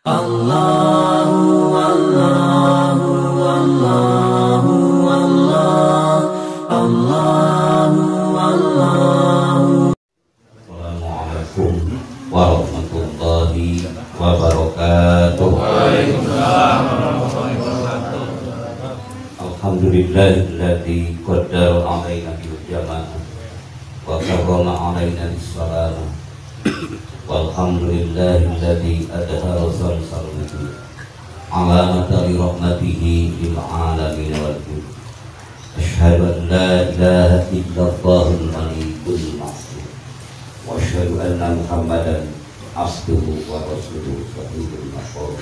Allahu Allahu Allahu Allah Allahu Allahu. Assalamualaikum warahmatullahi wabarakatuh. Waalaikumsalam warahmatullahi wabarakatuh. Alhamdulillahilladzi qaddara 'alaina bil jama'ah wa karrama 'alaina bis salamah. Walhamdulillahilladzi adhara salsalati alamata li rahmatihi lil alamin wal jud. Asyhadu an la ilaha illallahul malikul ma'sum wa asyhadu anna Muhammadan abduhu wa rasuluhu sahibul maqam.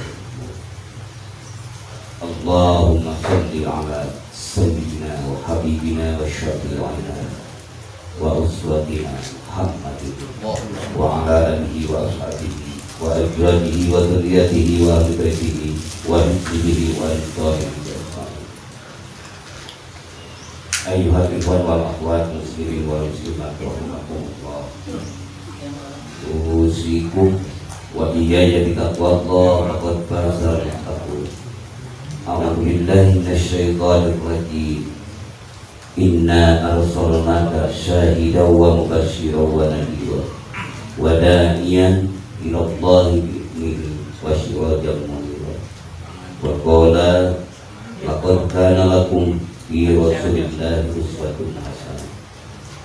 Allahumma shalli ala sayyidina wa habibina wa syafi'ina wa uswatina Muhammadin wa ala alihi wa ashabihi wa ajwadihi wa dzurriyyatihi wa ahli baitihi wa hizbihi wa al-tabi'in. Ayyuhal ikhwan wal akhwat muslimin wal muslimat rahimakumullah. Usikum wa iyaya bi taqwallah faqad faza al-muttaqun. A'udzu billahi minasyaitonir rajim. Inna arsalnaka syahidan wa mubasysyiran wa nadhira wa da'iyan ila Allahi bi'idnihi wa sirajan munira. Wa qala laqad kana lakum fi rasulillahi uswatun hasanah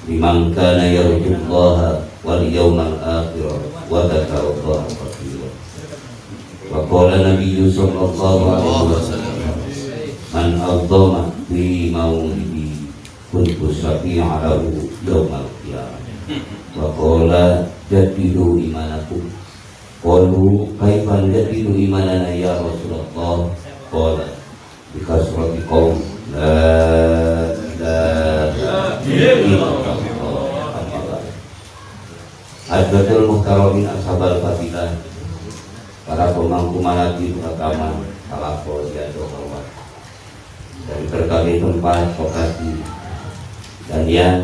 liman kana yarjullaha wal yawmal akhir wa dzakara Allaha katsiran. Wa qala nabiyyu sallallahu alaihi wasallam man adzama fi maulidi kuntu syafi'a lahu yawmal qiyamah. Wa qala jadidu imanakum. Qalu kaifan jadidu imanana ya Rasulullah? Qala bikasrati qaul la ilaha illallah. Hadzatul muhtaramin ashabal fadilah, para pemangku manati agama salafo jatuh bawah dari berbagai tempat lokasi dan yang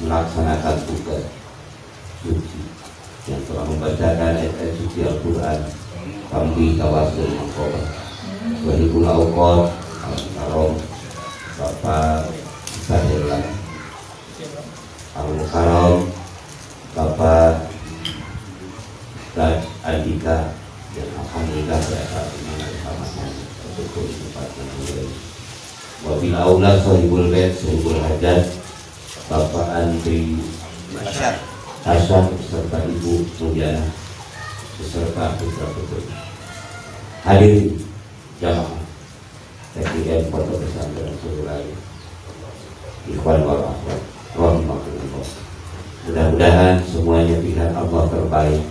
melaksanakan tugas suci yang telah membacakan ayat suci Al-Quran kami tawasul mengkobar wahibul awqad al-karom Bapak Sahirlan al-karom Bapak Gaj Andika yang alhamdulillah berasal dengan bersama-sama untuk tempat yang mulia. Wabil aula sahibul bait sahibul hajat Bapak Andri Hasan beserta Ibu Mulyana beserta putra-putri hadirin jamaah TPN Pondok Pesantren Surulai ikhwan wal akhwat rahimakumullah. Mudah-mudahan semuanya pilihan Allah terbaik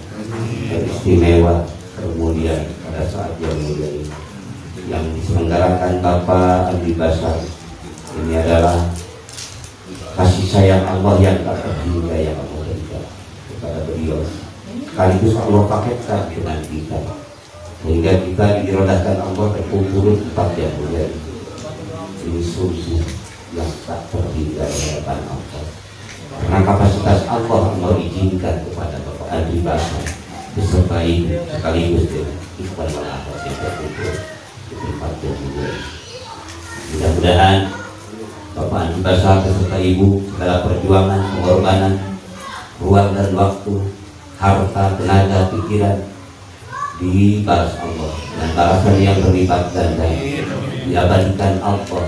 dan istimewa termulia pada saat yang mulia ini yang diselenggarakan Bapak Andi Basar. Ini adalah kasih sayang Allah yang tak terhingga yang Allah berikan kepada beliau. Sekaligus Allah paketkan dengan kita sehingga kita dirodahkan Allah terkumpul tempat yang mulia ini. Ini sungguh yang tak terhingga di hadapan Allah. Karena kapasitas Allah izinkan kepada Bapak Andi Basar beserta ibu sekaligus dengan ikhwan wal akhwat yang terkumpul di tempat yang mulia. Mudah-mudahan Bapak Andi Basar beserta ibu segala perjuangan, pengorbanan, ruang dan waktu, harta, tenaga, pikiran dibalas Allah dengan balasan yang berlipat ganda, diabadikan Allah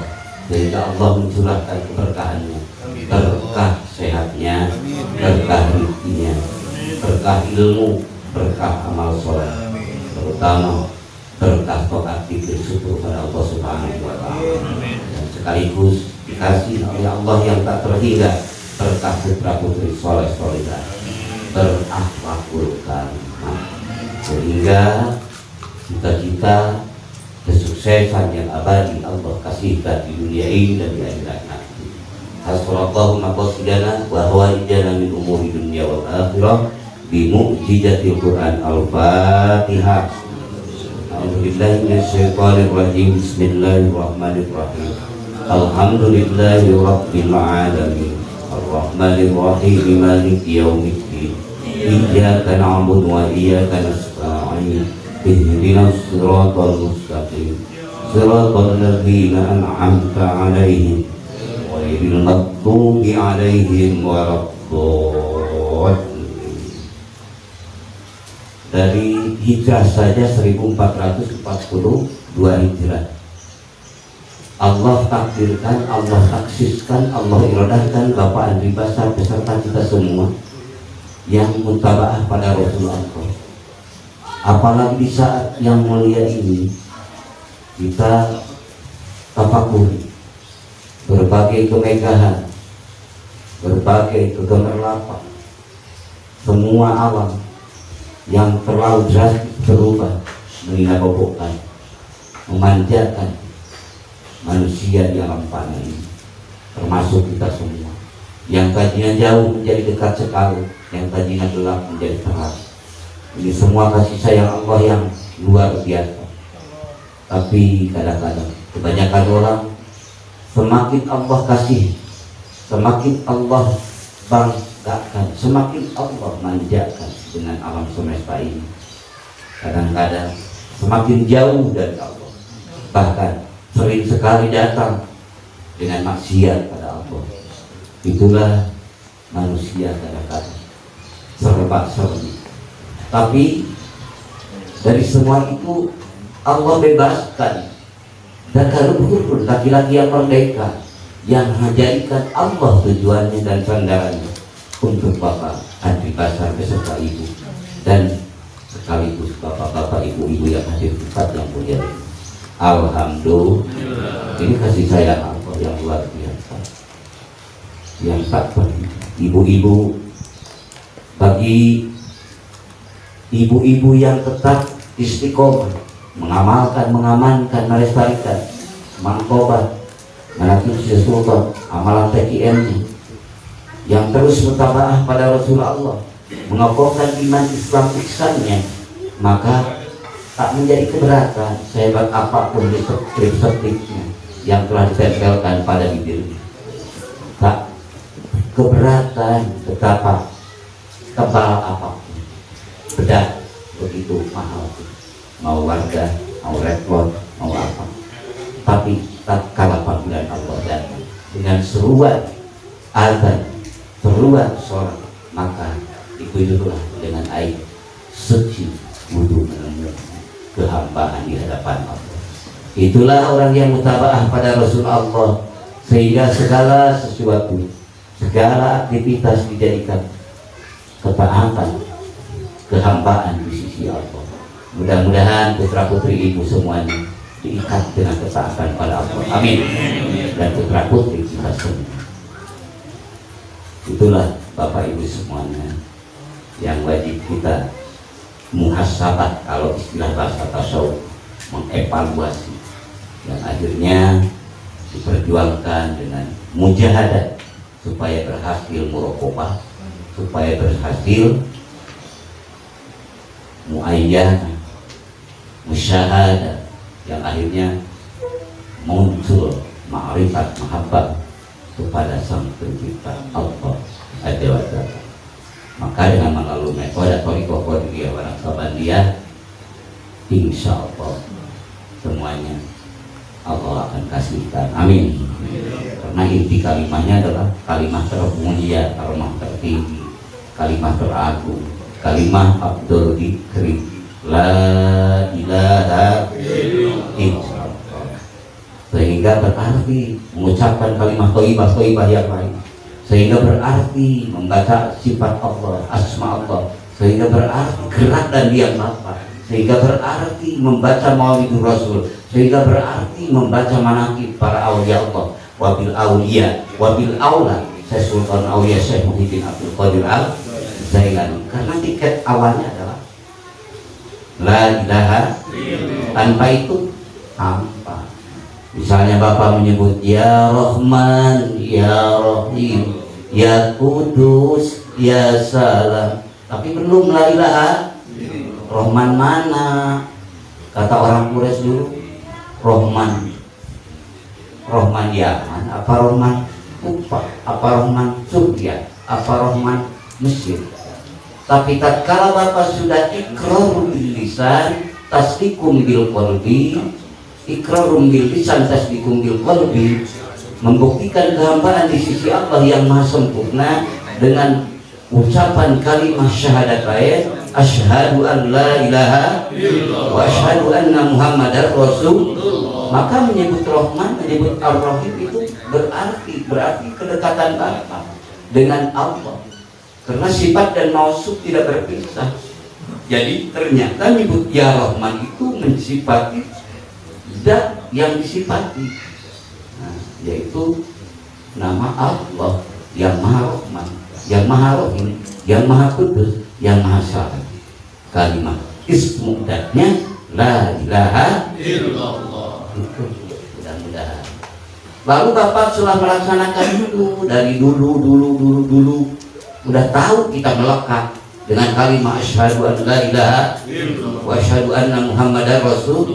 sehingga Allah mencurahkan keberkahannya, berkah sehatnya, berkah rezekinya, berkah ilmu, berkah amal soleh, terutama berkah taat bersyukur pada Allah Subhanahu wa Ta'ala, dan sekaligus dikasih oleh Allah yang tak terhingga berkah putra putri soleh solehah berakhlakul karimah, sehingga cita-cita kesuksesan yang abadi Allah kasihkan di dunia ini dan di akhirat nanti. Hasrallahu maqasidana wa hawaijana min umuri dunia wal akhirah bi mu'jizatil Qur'an. Al-Fatihah. A'udzubillahi minasyaitonir rajim. Bismillahirrahmanirrahim. Alhamdulillahi rabbil alamin. Ar-Rahmanir Rahim. Maliki yaumiddin. iyyaka na'budu wa iyyaka nasta'in ihdinas siratal mustaqim siratal ladzina an'amta 'alaihim ghairil maghdubi 'alaihim waladdallin. Dari hijrah saja 1442 hijrah, Allah takdirkan, Allah taksiskan, Allah iradahkan Bapak Andri Basar beserta kita semua yang mutabaah pada Rasulullah. Apalagi di saat yang mulia ini kita tafakuri berbagai kemegahan, berbagai kegemerlapan, semua alam yang terlalu drastis berubah, menginapobokkan, memanjakan manusia di alam fana ini, termasuk kita semua. Yang tadinya jauh menjadi dekat sekali, yang tadinya gelap menjadi terang. Ini semua kasih sayang Allah yang luar biasa. Tapi kadang-kadang kebanyakan orang, semakin Allah kasih, semakin Allah banggakan, semakin Allah manjakan dengan alam semesta ini, kadang-kadang semakin jauh dari Allah, bahkan sering sekali datang dengan maksiat pada Allah. Itulah manusia kadang-kadang serba-serbi. Tapi dari semua itu Allah bebaskan dan luhur laki-laki yang merdeka, yang menjadikan Allah tujuannya dan sandarannya untuk Bapak Andri Basar beserta Ibu dan sekaligus bapak-bapak, ibu-ibu yang hadir di tempat yang mulia. Alhamdulillah, ini kasih sayang Allah yang luar biasa, yang tak pernah. Ibu-ibu, bagi ibu-ibu yang tetap istiqomah mengamalkan, mengamankan, melestarikan mangkobat Manaqib Syekh Sultan, amalan TKM yang terus mutabaah pada Rasulullah, mengokohkan iman Islam ihsannya, maka tak menjadi keberatan sehebat apapun lipstiknya yang telah ditempelkan pada bibirnya. Tak keberatan betapa tebal apapun bedak begitu mahal, mau warga, mau repot, mau apa. Tapi tak kalah panggilan Allah datang dengan seruan azan, seruan sholat, maka ikutilah dengan air suci wudhu menemui kehambaan di hadapan Allah. Itulah orang yang mutabaah pada Rasulullah, sehingga segala sesuatu, segala aktivitas dijadikan ketaatan, kehambaan di sisi Allah. Mudah-mudahan putra putri ibu semuanya diikat dengan ketaatan pada Allah. Amin. Dan putra putri kita semua. Itulah Bapak Ibu semuanya yang wajib kita muhasabah, kalau istilah bahasa tasawuf, mengevaluasi, yang akhirnya diperjuangkan dengan mujahadah supaya berhasil muraqabah, supaya berhasil muayyanah, musyahadah, yang akhirnya muncul ma'rifat, mahabbah kepada Sang Pencipta Allah Azza wa Jalla. Maka dengan melalui metode Thariqah Qadiriyah wa Naqsabandiyah, insya Allah semuanya Allah akan kasihkan. Amin. Karena inti kalimahnya adalah kalimah termulia, kalimah tertinggi, kalimah teragung, kalimah Abdul Dikri, la ilaha illallah. Sehingga berarti mengucapkan kalimah thayyibah yang lain, sehingga berarti membaca sifat Allah, asma Allah, sehingga berarti gerak dan diam Bapak, sehingga berarti membaca Maulidur Rasul, sehingga berarti membaca manaqib para aulia Allah, wabil aulia, wabil aula Syekh Sultan Aulia Syekh Muhyiddin Abdul Qadir Al-Zailani. Karena tiket awalnya adalah la ilaha, tanpa itu hampa. Misalnya Bapak menyebut ya Rahman, ya Rahim, ya Kudus, ya Salam, tapi belum la ilaha. Rahman mana? Kata orang Quraisy dulu, Rahman, Rahman Yaman, apa Rahman Kufa, apa Rahman Suriah, apa Rahman Mesir. Tapi tatkala bapak sudah iqrarul bil lisan, tasdiqum bil qalbi, iqrarul bil lisan, tasdiqum bil qalbi, membuktikan kehambaan di sisi Allah yang maha sempurna dengan ucapan kalimat syahadatain, asyhadu an la ilaha illallah wa asyhadu anna muhammadar rasul. Maka menyebut Rahman, menyebut Ar-Rahim itu berarti kedekatan bapak dengan Allah. Karena sifat dan mausuf tidak berpisah. Jadi ternyata menyebut ya Rahman itu mensifati zat yang disifati, yaitu nama Allah yang maha Rahman, yang maha Rahim, yang maha Kudus, yang maha Salam. Kalimat ismu datnya la ilaha illallah. Itu mudah-mudahan. Lalu bapak setelah melaksanakan itu dari dulu udah tahu kita melekat dengan kalimat asyhadu an la ilaha illallah wa asyhadu anna muhammadar rasul.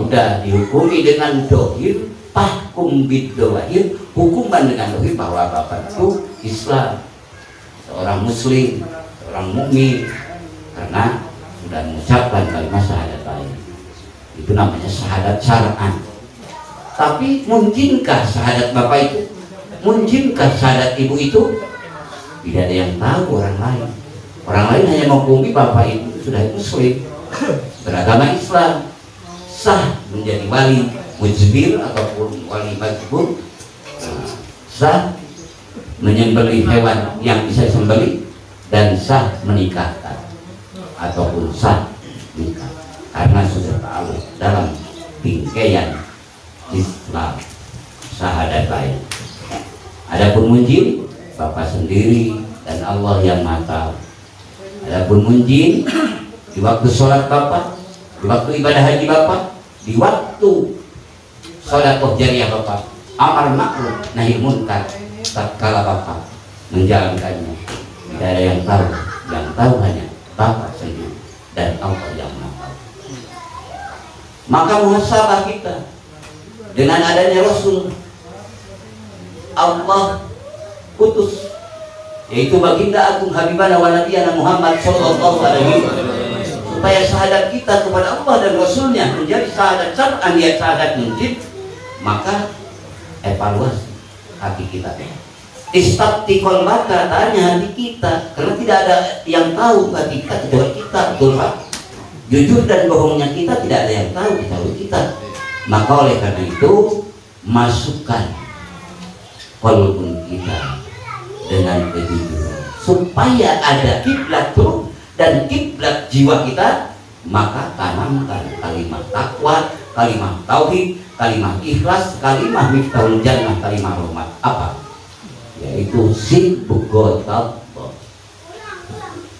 Udah dihukumi dengan dohir, tahkum bid dohir, hukuman dengan dohir bahwa bapak itu Islam, seorang muslim, seorang mukmin, karena sudah mengucapkan kalimat syahadatain. Itu namanya syahadat syar'an. Tapi mungkinkah syahadat bapak itu, mungkinkah syahadat ibu itu? Tidak ada yang tahu orang lain. Orang lain hanya menghukumi bapak itu sudah muslim, beragama Islam, sah menjadi wali mujbir ataupun wali majbur, sah menyembelih hewan yang bisa disembelih, dan sah menikahkan ataupun sah nikah, karena sudah tahu dalam bingkaian Islam syahadat lain. Adapun munjin bapak sendiri dan Allah yang maha tahu. Adapun munjin di waktu sholat bapak, di waktu ibadah haji bapak, di waktu sedekah jariah bapak, amar ma'ruf nahi munkar, tatkala bapak menjalankannya, tidak ada yang tahu. Yang tahu hanya bapak sendiri dan Allah yang maha tahu. Maka muhasabah kita dengan adanya Rasul Allah putus, yaitu baginda agung habibana wa nabiyana Muhammad sallallahu alaihi wasallam, supaya syahadat kita kepada Allah dan Rasulnya menjadi syahadat syar'an, ya syahadat mungkin. Maka evaluasi hati kita, istafti qalbaka, tanya hati kita, karena tidak ada yang tahu hati kita kecuali kita. Betul Pak? Jujur dan bohongnya kita tidak ada yang tahu kecuali kita. Maka oleh karena itu masukkan walaupun kita dengan kejujuran, supaya ada kiblat ruh dan kiblat jiwa kita. Maka tanamkan kalimat takwa, kalimat tauhid, kalimat ikhlas, kalimat miftahul jannah, kalimat rahmat. Apa? Yaitu sibghatallah.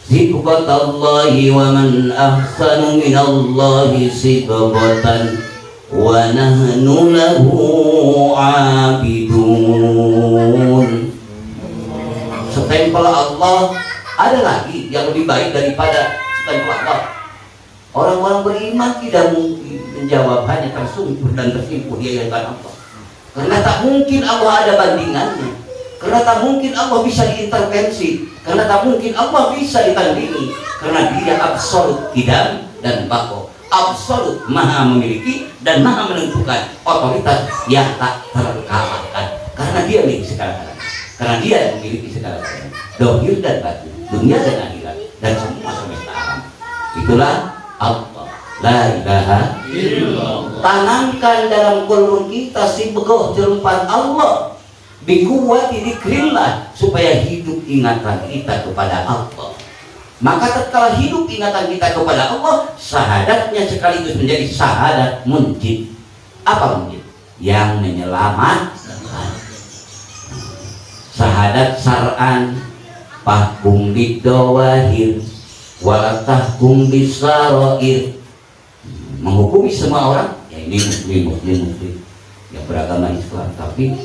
Sibghatallahi wa man ahsanu minallahi sibghatan wa nahnu lahu abidun. Stempel Allah, ada lagi yang lebih baik daripada stempel Allah. Orang-orang beriman tidak mungkin menjawab hanya tersungkur dan tersimpul dia yang Allah, karena tak mungkin Allah ada bandingannya, karena tak mungkin Allah bisa diintervensi, karena tak mungkin Allah bisa ditandingi, karena dia absolut tidak dan bako, absolut maha memiliki dan maha menentukan, otoritas yang tak terkalahkan, karena dia milik segala-galanya. Karena dia yang memiliki segala-galanya, dohir dan batin, dunia dan akhirat, dan semua semesta alam. Itulah Allah, la ilaha illallah. Tanamkan dalam kolom kita sibghah jerumpan Allah, bikuwati dzikrillah, supaya hidup ingatan kita kepada Allah. Maka tatkala hidup ingatan kita kepada Allah, syahadatnya sekaligus menjadi syahadat munjid. Apa munjid? Yang menyelamatkan. Syahadat syar'an, fahkum bidawahir walatahkum bisarair, menghukumi semua orang, ya ini muslim yang beragama Islam, tapi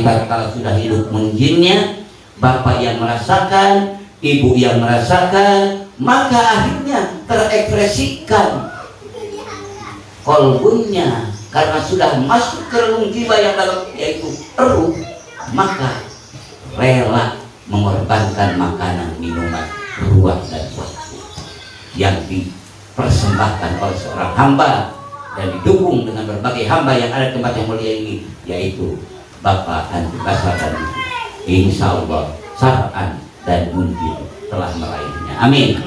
kalau sudah hidup munjinnya, bapak yang merasakan, ibu yang merasakan, maka akhirnya terekspresikan kolbunya, karena sudah masuk ke relung jiwa yang dalam, yaitu ruh, maka rela mengorbankan makanan minuman ruang dan waktu yang dipersembahkan oleh seorang hamba dan didukung dengan berbagai hamba yang ada di tempat yang mulia ini, yaitu Bapak Andi Basar dan Ibu. Insya Allah Sar'an dan Gunjil telah meraihnya. Amin.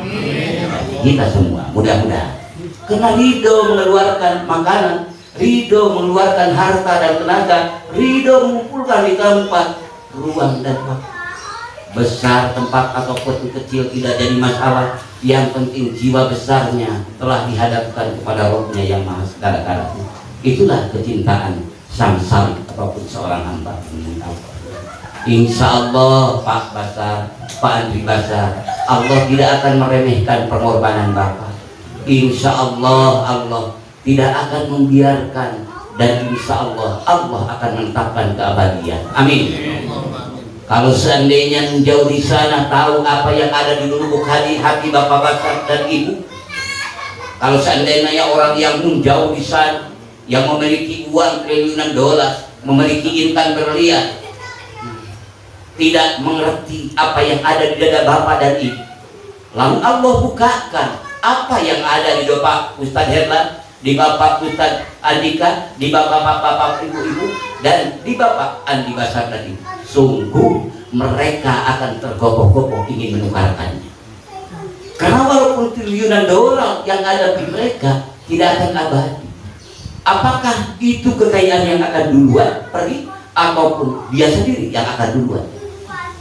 Kita semua mudah-mudahan karena ridho mengeluarkan makanan, ridho mengeluarkan harta dan tenaga, ridho mengumpulkan di tempat ruang dan waktu. Besar tempat ataupun kecil tidak jadi masalah. Yang penting jiwa besarnya telah dihadapkan kepada Rohnya yang maha segala-galanya. Itulah kecintaan samsam ataupun seorang hamba. Insya Allah Pak Basar, Pak Andri Basar, Allah tidak akan meremehkan pengorbanan Bapak. Insya Allah Allah tidak akan membiarkan, dan insya Allah Allah akan menetapkan keabadian. Amin. Kalau seandainya jauh di sana tahu apa yang ada di lubuk hati Bapak Basar dan Ibu, kalau seandainya orang yang jauh di sana yang memiliki uang triliunan dolar, memiliki intan berlian, tidak mengerti apa yang ada di dada Bapak dan Ibu, lalu Allah bukakan apa yang ada di Bapak Ustadz Herlan, di Bapak Ustadz Andika, di Bapak Ibu-ibu, dan di Bapak Andi Basar tadi, sungguh mereka akan tergopoh-gopoh ingin menukarkannya. Karena walaupun triliunan dolar yang ada di mereka tidak akan abadi. Apakah itu kekayaan yang akan duluan pergi, ataupun dia sendiri yang akan duluan?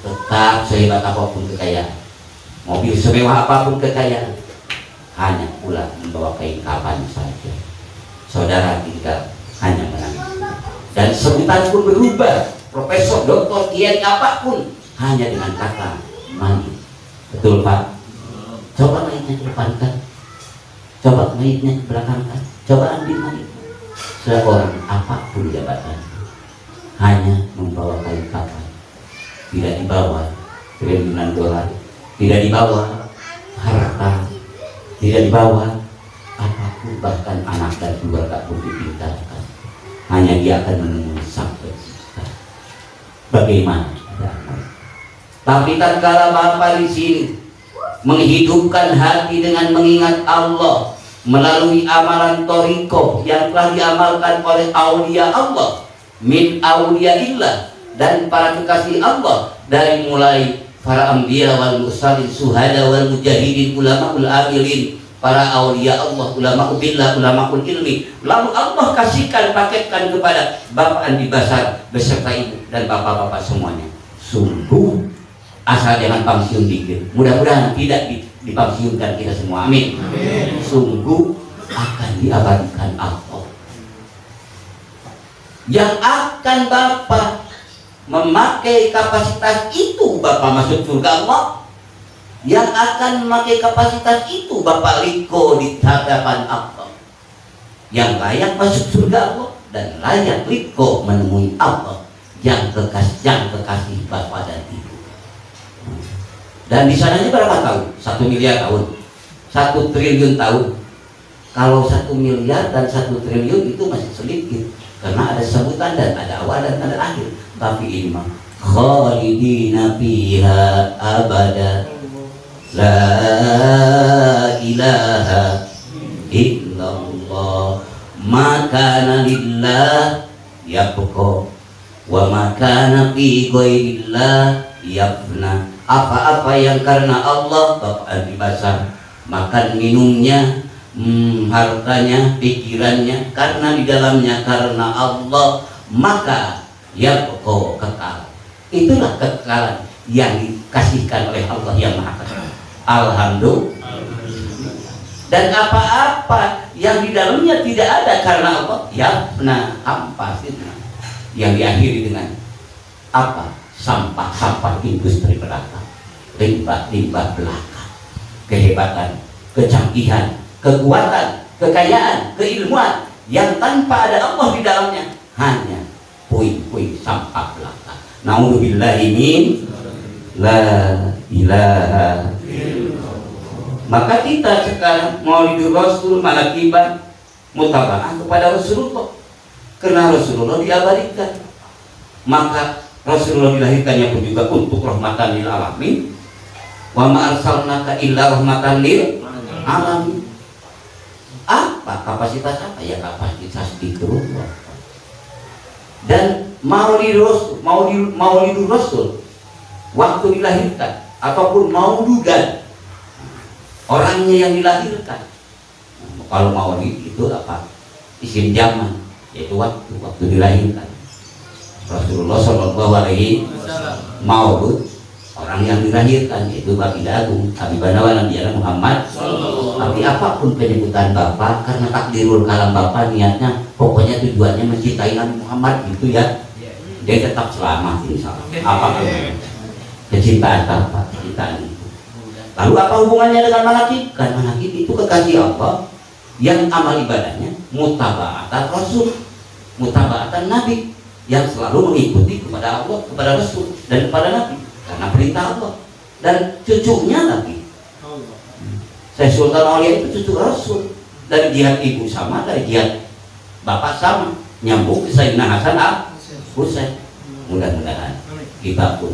Tetap sehebat apapun kekayaan, mobil semewah apapun kekayaan, hanya pulang membawa kain kapan saja. Saudara tinggal hanya menangis, dan sebutan pun berubah, profesor, doktor, kiai apapun, hanya dengan kata mandi. Betul Pak? Coba mayitnya ke depan kan, coba mayitnya ke belakang kan, coba ambil mayit. Seorang apapun jabatan, hanya membawa kain kapan, tidak dibawa triliunan dolar, tidak dibawa harta, tidak dibawa apapun, bahkan anak dan keluarga pun ditinggalkan. Hanya dia akan menemui sampai bagaimana? Tapi tatkala Bapak di sini menghidupkan hati dengan mengingat Allah melalui amalan thariqah yang telah diamalkan oleh aulia Allah, min auliaillah, dan para kekasih Allah, dari mulai para anbiya wal mursalin, suhada wal mujahidin, ulamaul amilin, para aulia Allah, ulama billah, ulama ilmi. Lalu Allah kasihkan, paketkan kepada Bapak Andi Basar beserta Ibu dan bapak-bapak semuanya. Sungguh asal jangan pensiun dikit. Mudah-mudahan tidak dipensiunkan kita semua. Amin. Amin. Sungguh akan diabadikan Allah. Yang akan Bapak memakai kapasitas itu, Bapak masuk surga Allah. Yang akan memakai kapasitas itu, Bapak liko di hadapan Allah. Yang layak masuk surga Allah dan layak liko menemui Allah. Yang kekasih Bapak dan Ibu. Dan di sananya berapa tahun? 1 miliar tahun, 1 triliun tahun. Kalau 1 miliar dan 1 triliun itu masih sedikit, karena ada sebutan dan ada awal dan ada akhir. Tapi ini mah khalidina fiha abada, la ilaha illallah, makana lillah yabqa, wa makana fi ghairillah yafna. Apa-apa yang karena Allah, Bapak Andi Basar, makan minumnya, hartanya, pikirannya, karena di dalamnya karena Allah, maka ya pokok kekal. Itulah kekekalan yang dikasihkan oleh Allah yang Maha Esa. Alhamdulillah. Dan apa-apa yang di dalamnya tidak ada karena Allah, ya hampa sirna, yang diakhiri dengan apa? Sampah-sampah industri belaka, limbah-limbah belaka, kehebatan, kecanggihan, kekuatan, kekayaan, keilmuan yang tanpa ada Allah di dalamnya, hanya puing-puing sampah belaka. Na'udzubillahi min la ilaha illallah. Maka kita sekarang Maulidur Rasul malakiban mutaba'ah kepada Rasulullah, karena Rasulullah diabadikan. Maka Rasulullah dilahirkannya pun juga untuk rahmatan lil alamin, Wa ma arsalnaka illa rahmatan lil alamin. Apa kapasitas apa? Ya kapasitas zikrullah. Dan Maulidur Rasul waktu dilahirkan ataupun maududan orangnya yang dilahirkan. Kalau maulid itu apa? Isim zaman, yaitu waktu dilahirkan. Rasulullah Shallallahu Alaihi Maulud orang yang dilahirkan, yaitu Baginda Agung Habibana wa Nabiyana Muhammad. Tapi apapun penyebutan Bapak, karena takdirul kalam Bapak niatnya pokoknya tujuannya mencintai Nabi Muhammad gitu ya, dia tetap selamat insya Allah. Apapun kecintaan Bapak, kecintaan itu. Lalu apa hubungannya dengan manakib? Kan manakib itu kekasih Allah yang amal ibadahnya mutaba'atan Rasul, mutaba'atan Nabi, yang selalu mengikuti kepada Allah, kepada Rasul dan kepada Nabi karena perintah Allah. Dan cucunya Nabi Syekh Sultan Aulia itu cucu Rasul, dari jihad ibu sama, dari jihad bapak sama, nyambung ke Sayyidina Hasan al-Husain. Mudah-mudahan kita pun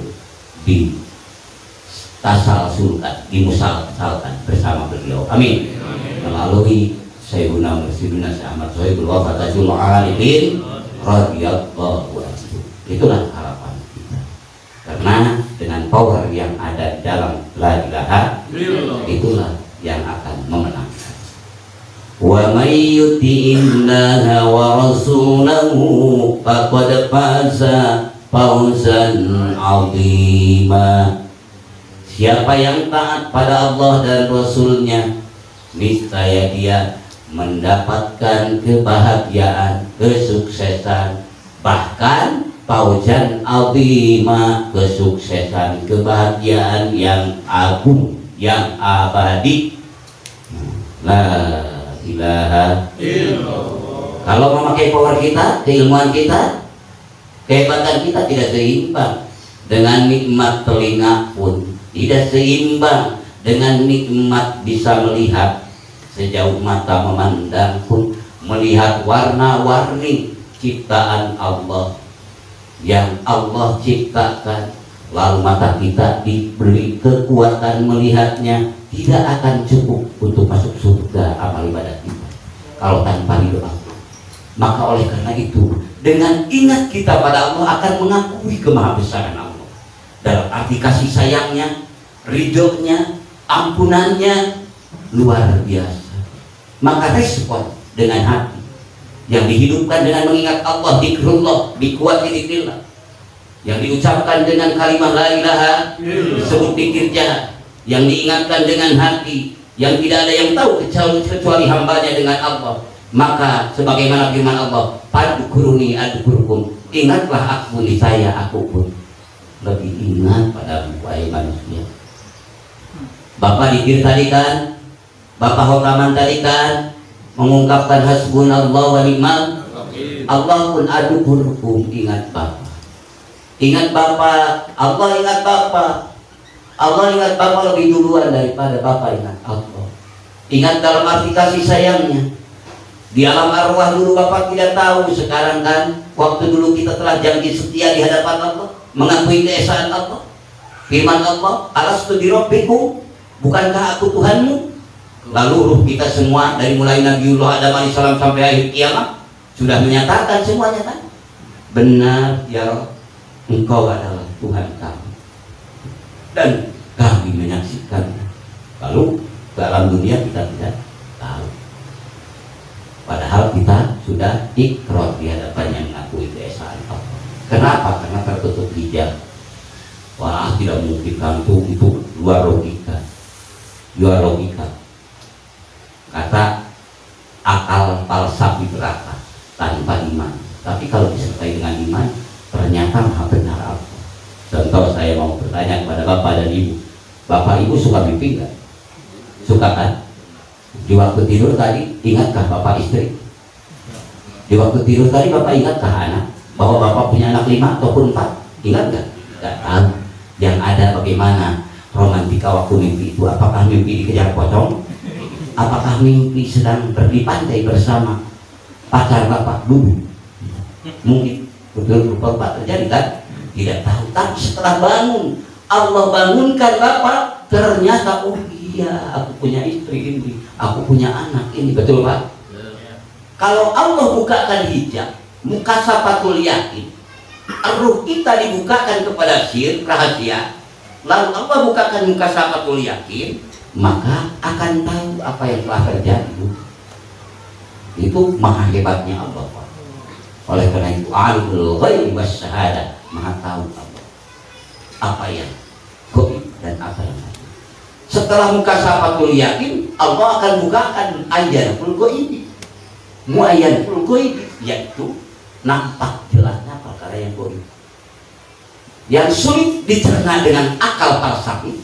ditasalsulkan, dimusalsalkan bersama beliau. Amin. Melalui Sayyidina Mursiduna Ahmad Sohibul Wafatajul Alibin radhiyallahu anhu. Itulah harapan kita. Karena dengan power yang ada di dalam la ilaha itulah yang akan memenangkan. Wa may yuti'illaha wa rasulahu faqad faza fawzan 'azima. Siapa yang taat pada Allah dan Rasulnya, niscaya dia mendapatkan kebahagiaan, kesuksesan, bahkan fawzan 'azima, kesuksesan, kebahagiaan yang agung, yang abadi. La ilaha illallah. Kalau memakai power kita, keilmuan kita, kehebatan kita tidak seimbang dengan nikmat telinga pun tidak seimbang dengan nikmat bisa melihat, sejauh mata memandang pun melihat warna-warni ciptaan Allah yang Allah ciptakan. Lalu mata kita diberi kekuatan melihatnya, tidak akan cukup untuk masuk surga amal ibadah kita kalau tanpa ridho Allah. Maka oleh karena itu, dengan ingat kita pada Allah akan mengakui kemahabesaran Allah dalam arti kasih sayangnya, ridhonya, ampunannya luar biasa. Maka respon dengan hati yang dihidupkan dengan mengingat Allah, zikrullah, dikuati zikrillah, yang diucapkan dengan kalimat la ilaha, disebut zikir jahat, yang diingatkan dengan hati yang tidak ada yang tahu kecuali hambanya dengan Allah. Maka sebagaimana firman Allah, fadkuruni adkurkum, ingatlah aku niscaya aku pun lebih ingat pada wahai manusia. Bapak dikir tadi kan, Bapak Hokaman tadi kan mengungkapkan hasbunallah wa ni'mal Allah pun adkurkum, ingat Bapak. Ingat Bapak, Allah ingat Bapak. Allah ingat Bapak lebih duluan daripada Bapak ingat Allah. Ingat dalam arti kasih sayangnya. Di alam arwah dulu Bapak tidak tahu, sekarang kan waktu dulu kita telah janji setia di hadapan Allah, mengakui keesaan Allah. Firman Allah, alastu birabbikum, bukankah aku Tuhanmu? Lalu ruh kita semua dari mulai Nabiullah Adam alaihissalam sampai akhir kiamat sudah menyatakan semuanya kan? Benar ya Rabb, Engkau adalah Tuhan kami dan kami menyaksikannya. Lalu dalam dunia kita tidak tahu, padahal kita sudah ikrar di hadapannya mengakui keesaan Allah. Kenapa? Karena tertutup hijab. Wah, tidak mungkin kantung itu luar logika, luar logika. Kata akal falsafah neraka tanpa iman. Tapi kalau disertai dengan iman, ternyata maha benar Allah. Contoh, saya mau bertanya kepada Bapak dan Ibu. Bapak Ibu suka mimpi nggak? Suka kan? Di waktu tidur tadi, ingatkah Bapak istri? Di waktu tidur tadi Bapak ingatkah anak? Bahwa Bapak punya anak 5 ataupun 4? Ingat nggak? Nggak tahu. Yang ada bagaimana romantika waktu mimpi itu? Apakah mimpi dikejar pocong? Apakah mimpi sedang pergi pantai bersama pacar Bapak dulu? Mungkin betul rupa terjadi kan? Tidak tahu. Tapi setelah bangun, Allah bangunkan Bapak ternyata oh iya aku punya istri ini, aku punya anak ini, betul Pak? Kalau Allah bukakan hijab, mukasafatul yakin, ruh kita dibukakan kepada sir rahasia, lalu Allah bukakan mukasafatul yakin, maka akan tahu apa yang telah terjadi. Itu maha hebatnya Allah Pak. Oleh karena itu alimul ghaibi wasyahada, maha tahu Allah apa yang gaib dan apa yang ada. Setelah mukasafatul yakin, Allah akan bukakan ayyatul ghaib, muayyatul ghaib, yaitu nampak jelasnya perkara yang gaib, yang sulit dicerna dengan akal falsafi,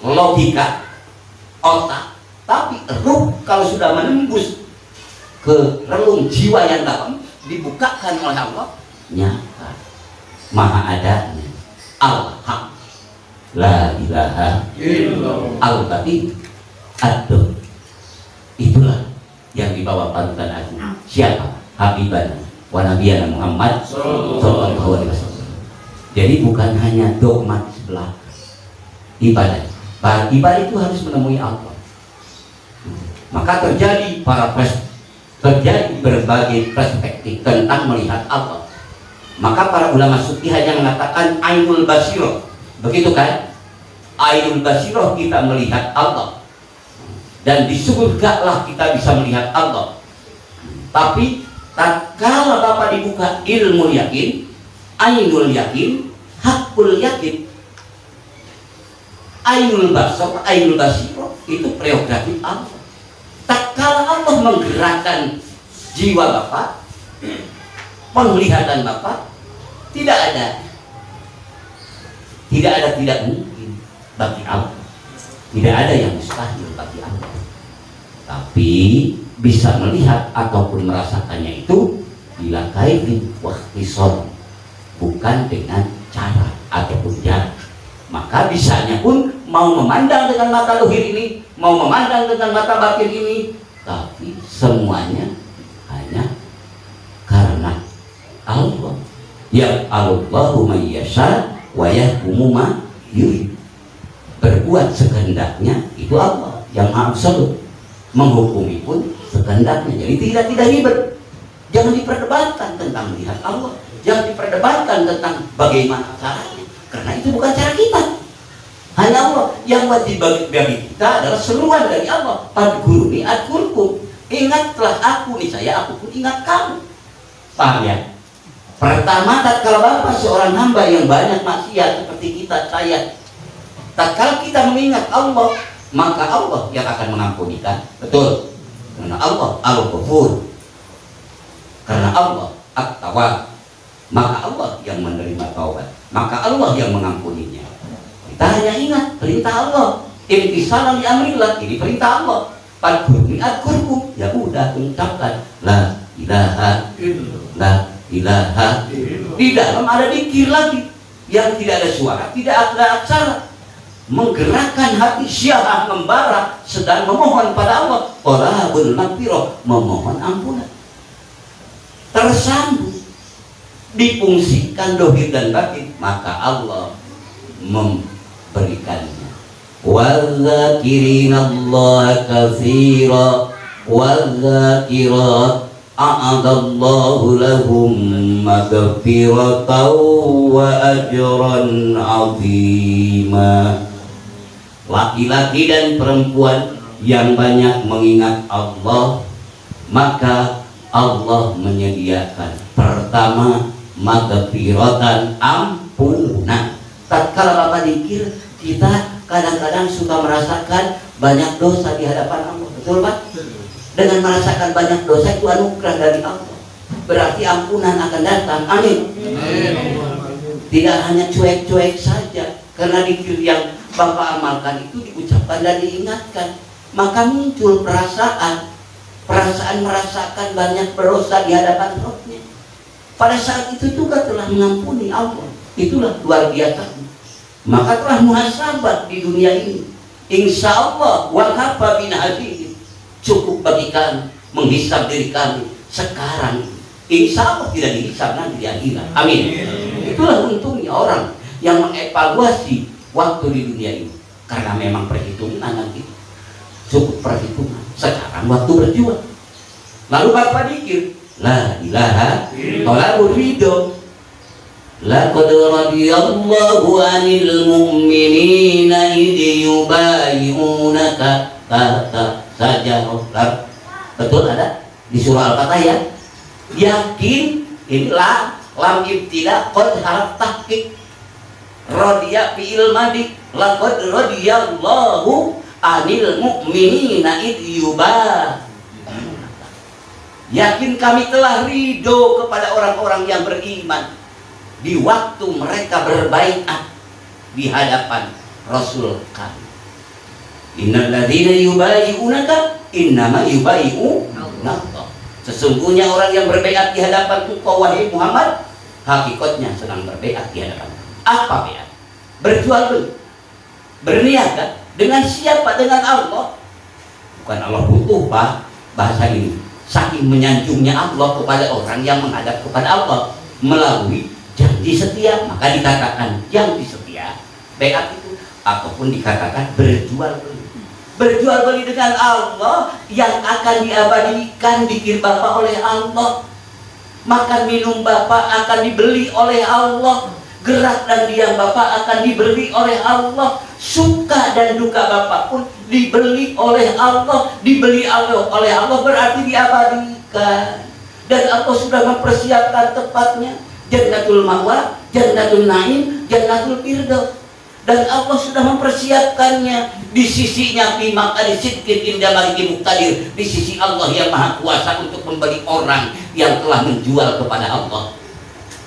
logika, otak. Tapi ruh kalau sudah menembus ke relung jiwa yang dalam, dibukakan oleh Allah, nyata, maha adanya, al-haq, la ilaha illallah, al-batin, ad-dur. Itulah yang dibawa panutan agung. Siapa? Habibana wa nabiyana Muhammad sallallahu alaihi wasallam. Jadi bukan hanya dogma sebelah ibadah. Ibadah itu harus menemui Allah. Maka terjadi terjadi berbagai perspektif tentang melihat Allah. Maka para ulama sufi hanya mengatakan ainul basiroh, begitu kan? Ainul basiroh, kita melihat Allah, dan di surga lah kita bisa melihat Allah. Tapi tatkala Bapak dibuka ilmu yakin, ainul yakin, hakul yakin, ainul basiroh itu prerogatif Allah. Tatkala Allah menggerakkan jiwa Bapak, penglihatan Bapak, tidak ada tidak mungkin bagi Allah, tidak ada yang mustahil bagi Allah. Tapi bisa melihat ataupun merasakannya itu bila kaifin wahtisor, bukan dengan cara ataupun jarak. Maka bisanya pun mau memandang dengan mata luhur ini, mau memandang dengan mata batin ini, tapi semuanya hanya karena Allah. Ya Allahu mayyasha wa yahkumu ma yurid. Berbuat sekehendaknya itu Allah yang absolut. Menghukumi pun sekehendaknya. Jadi tidak ribet. Jangan diperdebatkan tentang melihat Allah. Jangan diperdebatkan tentang bagaimana caranya. Karena itu bukan cara kita. Hanya Allah. Yang wajib bagi kita adalah seruan dari Allah. Fadkuruni adkurkum. Ingatlah aku nih, saya aku pun ingat kamu. Paham ya? Pertama, tatkala Bapak seorang hamba yang banyak maksiat seperti kita, saya, tatkala kita mengingat Allah, maka Allah yang akan mengampuni kan? Betul. Karena Allah Al-Ghafur. Karena Allah At-Tawwab. Maka Allah yang menerima taubat. Maka Allah yang mengampuninya. Kita hanya ingat perintah Allah. Imtisalan li amrillah, ini perintah Allah. Fadkurni adkurkum. Ya udah ucapkan la ilaha illallah, la ilaha illallah. Di dalam ada dzikir lagi yang tidak ada suara, tidak ada aksara, menggerakkan hati syarah membara, sedang memohon pada Allah, thalabul maghfirah, memohon ampunan. Tersambung, difungsikan dohir dan batin, maka Allah memberikannya. Wadzakirinallaha katsira wadzakirat a'adallahu lahum maghfiratan wa ajran 'azima. Laki-laki dan perempuan yang banyak mengingat Allah, maka Allah menyediakan pertama maghfiratan, ampunan. Tatkala Bapak zikir, kita kadang-kadang suka merasakan banyak dosa di hadapan Allah, betul Pak? Dengan merasakan banyak dosa itu anugerah dari Allah, berarti ampunan akan datang. Amin. Tidak hanya cuek-cuek saja, karena zikir yang Bapak amalkan itu diucapkan dan diingatkan, maka muncul perasaan merasakan banyak dosa di hadapan Rabbnya. Pada saat itu juga telah mengampuni Allah. Itulah luar biasa. Maka telah muhasabah di dunia ini. Insya Allah wa kafa bina hadirin, cukup bagi kami menghisab diri kami sekarang. Insya Allah tidak dihisab nanti di akhirat. Amin. Itulah untungnya orang yang mengevaluasi waktu di dunia ini. karena memang perhitungan nanti cukup perhitungan. Sekarang waktu berjuang. Lalu bapak dikir la ilaha tolabu ridho. Laqad radiyallahu 'anil mu'minina idh yubayyi'unaka tahta sajarah. Betul ada di surah Al-Fatihah ya. Yakin inilah lam ibtida qad harf tahqiq. Radiya fi'il madi. Laqad radiyallahu 'anil mu'minina idh yubayyi'unaka. Yakin kami telah ridho kepada orang-orang yang beriman di waktu mereka berbaiat di hadapan Rasul kami. Innal ladzina yubayyi'unaka innama yubayyi'unallah. Sesungguhnya orang yang berbaiat di hadapan engkau wahai Muhammad, hakikatnya sedang berbaiat di hadapan. Apa baiat? Berjual beli, berniaga dengan siapa? Dengan Allah. Bukan Allah butuh Pak, bahasa ini. Saking menyanjungnya Allah kepada orang yang menghadap kepada Allah melalui janji setia, maka dikatakan janji setia baiat itu, ataupun dikatakan berjual beli. Berjual beli dengan Allah yang akan diabadikan dikir Bapak oleh Allah. Makan minum Bapak akan dibeli oleh Allah. Gerak dan diam Bapak akan dibeli oleh Allah. Suka dan duka Bapak pun dibeli oleh Allah. Dibeli oleh Allah berarti diabadikan. Dan Allah sudah mempersiapkan tepatnya Jannatul Ma'wa, Jannatul Na'im, Jannatul Firdaus. Dan Allah sudah mempersiapkannya di sisinya fi maq'adi sidqin inda malikin muqtadir. Di sisi Allah yang maha kuasa untuk membeli orang yang telah menjual kepada Allah.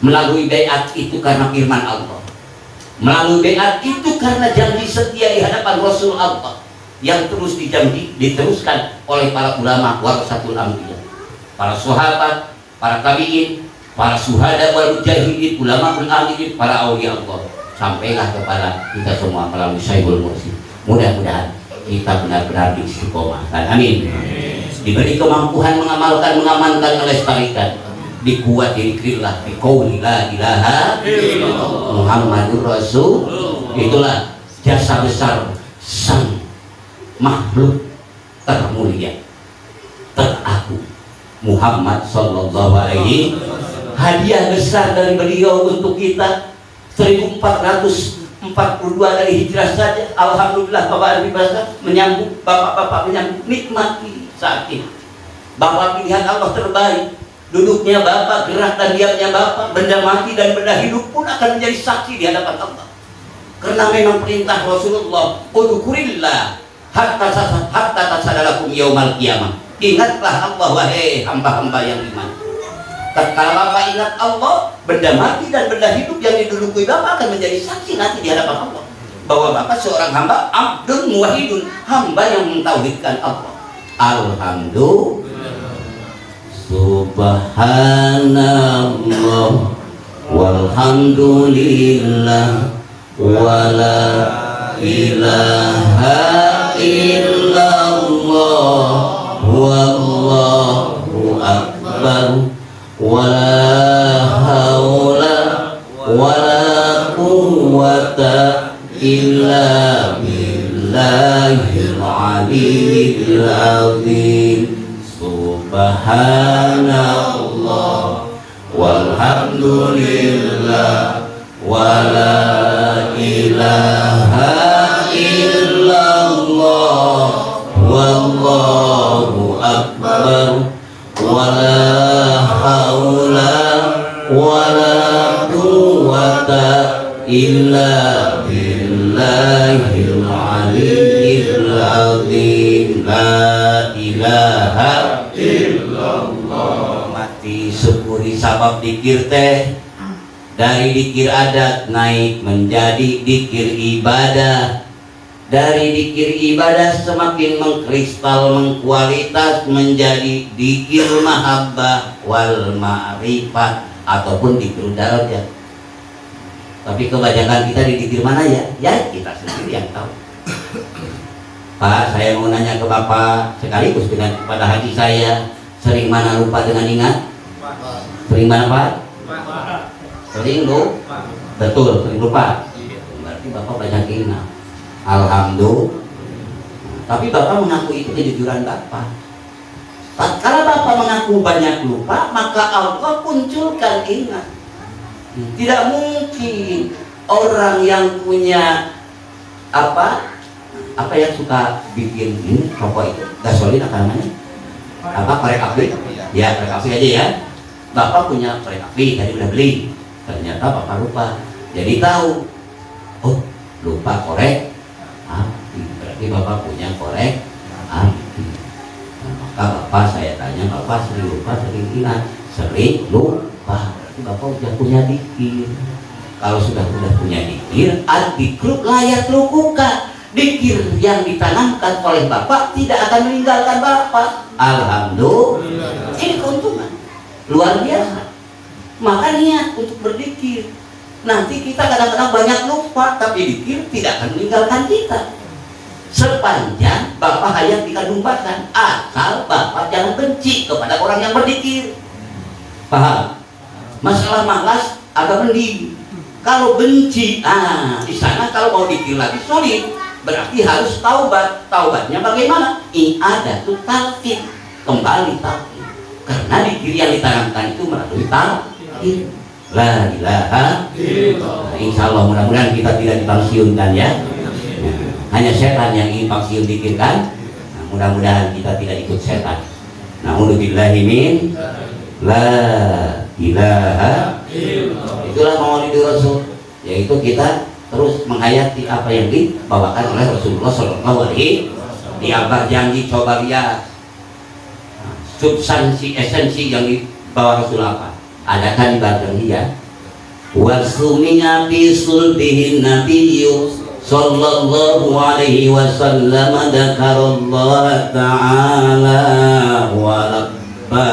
Melalui baiat itu karena firman Allah. Melalui baiat itu karena janji setia di hadapan Rasul Allah yang terus diteruskan oleh para ulama warasatul anbiya, para sahabat, para tabi'in, para syuhada wal mujahidin, ulama ul amilin, para aulia Allah, sampailah kepada kita semua melalui Syaikul Mursyid. Mudah-mudahan kita benar-benar istiqomah. Amin. Diberi kemampuan mengamankan, melestarikan, dikuat dikirlah biqauli la ilaha illallah Muhammadur Rasul. Itulah jasa besar sang makhluk termulia teragung Muhammad sallallahu alaihi. Hadiah besar dari beliau untuk kita 1442 dari hijrah saja. Alhamdulillah Bapak Ibu menyambut, bapak-bapak menyambut, nikmati saat ini. Bapak pilihan Allah terbaik. Duduknya Bapak, gerak dan diamnya Bapak, benda mati dan benda hidup pun akan menjadi saksi di hadapan Allah. Karena memang perintah Rasulullah, udzukurillah hatta tasadalakum yaumal qiyamah. Ingatlah Allah wahai hamba-hamba yang iman. Tatkala Bapak ingat Allah, benda mati dan benda hidup yang diduduki Bapak akan menjadi saksi nanti di hadapan Allah bahwa Bapak seorang hamba abdun muwahhidun, hamba yang mentauhidkan Allah. Alhamdulillah. Subhanallah walhamdulillah wala ilaha illallah wallahu akbar wala haula wala quwwata illa billahil aliyyil azim. Subhanallah walhamdulillah wala ilaha illallah wallahu akbar wala haula wala quwwata illa billahil aliyyil azim. La ilaha illallah. Mati syukuri sabab dikir teh, dari dikir adat naik menjadi dikir ibadah, dari dikir ibadah semakin mengkristal mengkualitas menjadi dikir mahabbah wal ma'rifat ataupun dikir darajat. Tapi kebanyakan kita di dikir mana ya? Ya kita sendiri yang tahu. Pak, saya mau nanya ke Bapak sekaligus dengan kepada hati saya, sering mana lupa dengan ingat? Sering mana Pak? Sering lupa. Betul, sering lupa. Berarti Bapak banyak ingat. Alhamdulillah. Tapi Bapak mengaku itu kejujuran Bapak. Kalau Bapak mengaku banyak lupa, maka Allah munculkan ingat. Tidak mungkin orang yang punya apa yang suka bikin ini rokok itu gasolin apa namanya? Korek api? Ya, korek api aja ya. Bapak punya korek api, tadi udah beli. Ternyata Bapak lupa. Jadi tahu, oh lupa korek api. Berarti Bapak punya korek api. Nah, maka Bapak saya tanya, Bapak sering lupa, sering ingat, sering lupa. Berarti Bapak sudah punya dikir. Kalau sudah punya dikir, ad-dikru layak lukuka. Dikir yang ditanamkan oleh Bapak tidak akan meninggalkan Bapak. Alhamdulillah. Ini keuntungan luar biasa. Maka niat untuk berzikir. Nanti kita kadang-kadang banyak lupa, tapi zikir tidak akan meninggalkan kita. Sepanjang Bapak hayat dikandungkan, asal Bapak jangan benci kepada orang yang berzikir. Paham? Masalah malas agak mending. Kalau benci, di sana kalau mau zikir lagi sulit. Berarti harus taubat. Taubatnya bagaimana? I'adatul talqin, kembali talqin. Karena zikir yang ditanamkan itu melalui talqin. La ilaha illallah. Insya Allah mudah-mudahan kita tidak dipangsiunkan ya. Hanya setan yang ingin pangsiun zikir kan. Mudah-mudahan kita tidak ikut setan. Na'udzubillahi min la ilaha illallah. Itulah Maulidur Rasul, yaitu kita terus menghayati apa yang dibawakan oleh Rasulullah Shallallahu Alaihi Wasallam. Di abad janji coba lihat substansi esensi yang dibawa Rasul apa? Adakah di belakang dia? Wasuminya bisulbihin nabiyyu Sallallahu Alaihi Wasallam dzakarallah ta'ala walabba.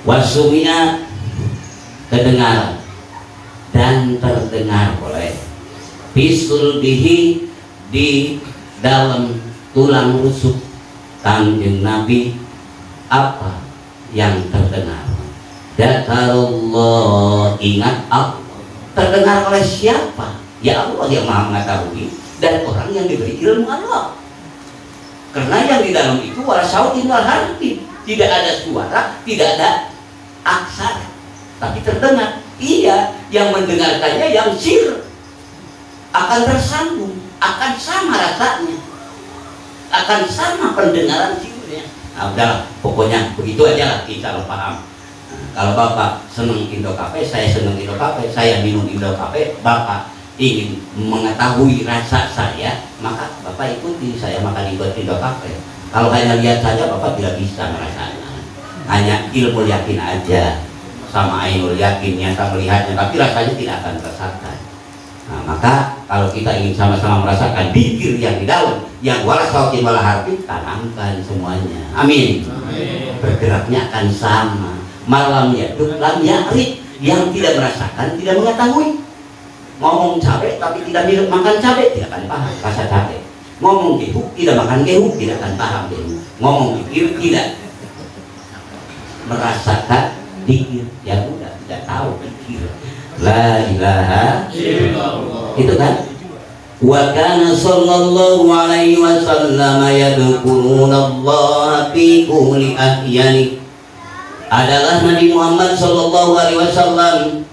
Wasuminya kedengaran dan terdengar oleh bisulbihi di dalam tulang rusuk Kanjeng Nabi apa yang terdengar. Dzakarullah, ingat Allah. Terdengar oleh siapa? Ya Allah yang Maha mengetahui, dan orang yang diberi ilmu Allah. Karena yang di dalam itu wala sautin wal harfi, tidak ada suara, tidak ada aksara, tapi terdengar. Iya, yang mendengarkannya yang sir akan tersambung, akan sama rasanya, akan sama pendengaran sirnya. Nah udahlah, pokoknya begitu aja lah, insya Allah paham. Nah, kalau Bapak senang Indo Cafe, saya senang Indo Cafe, saya minum Indo Cafe, Bapak ingin mengetahui rasa saya, maka Bapak ikuti saya makan Indo Cafe. Kalau hanya lihat saja, Bapak tidak bisa merasakan. Hanya ilmu yakin aja, sama ainul yakin, nyata melihatnya, tapi rasanya tidak akan terasakan. Nah, maka kalau kita ingin sama-sama merasakan zikir yang di dalam, yang wala sautin wala harfi, tanamkan semuanya. Amin. Amin. Bergeraknya akan sama. Malam yaduk lam ya'rif, yang tidak merasakan tidak mengetahui. Ngomong cabai tapi tidak makan cabai, tidak akan paham rasa cabai. Ngomong gehu tidak makan gehu, tidak akan paham gehu. Ngomong zikir tidak merasakan zikir, ya udah tidak tahu zikir. La ilaha illallah. Itu kan. Wa kana sallallahu alaihi wasallam yadhkuruna Allah fi kulli ahyani. Adalah Nabi Muhammad sallallahu alaihi wasallam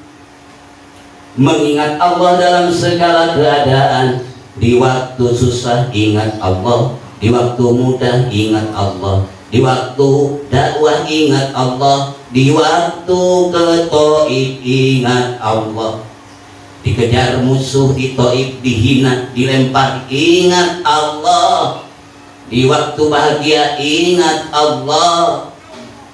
mengingat Allah dalam segala keadaan. Di waktu susah ingat Allah, di waktu mudah ingat Allah, di waktu dakwah ingat Allah, di waktu ke Taif ingat Allah, dikejar musuh di Taif, dihina, dilempar ingat Allah, di waktu bahagia ingat Allah.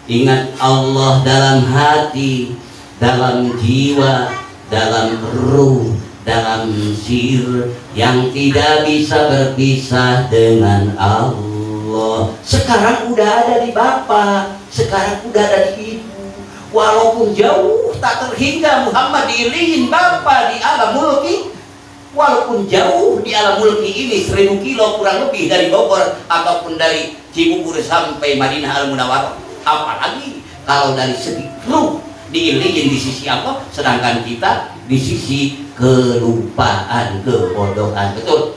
Ingat Allah dalam hati, dalam jiwa, dalam ruh, dalam sir, yang tidak bisa berpisah dengan Allah. Sekarang udah ada di Bapak, sekarang udah ada di Ibu. Walaupun jauh tak terhingga Muhammad diilihin Bapak di alam mulki. Walaupun jauh di alam mulki ini 1000 kilo kurang lebih dari Bogor ataupun dari Cibubur sampai Madinah Al Munawwarah. Apalagi kalau dari segi ruh, diiliin di sisi Allah, sedangkan kita di sisi kelupaan, kebodohan. Betul.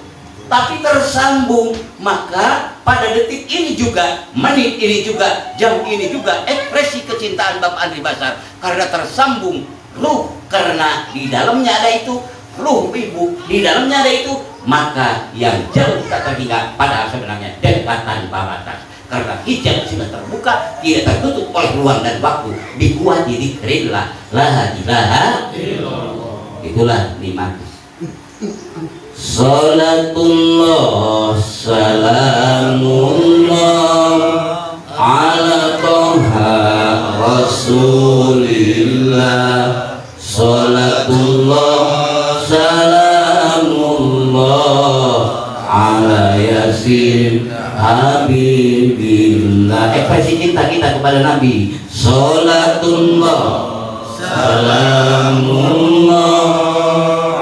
Tapi tersambung, maka pada detik ini juga, menit ini juga, jam ini juga ekspresi kecintaan Bapak Andri Basar karena tersambung ruh, karena di dalamnya ada itu ruh ibu, di dalamnya ada itu, maka yang jauh tak terhingga padahal sebenarnya dekat tanpa batas, karena hijab sudah terbuka, tidak tertutup oleh ruang dan waktu, dikuati dikrillah la ilaha illallah. Itulah nikmat. Salatullah salamullah ala toha rasulillah. Salatullah salamullah ala yasin habibillah. Ekspresi cinta kita kepada Nabi. Salatullah salamullah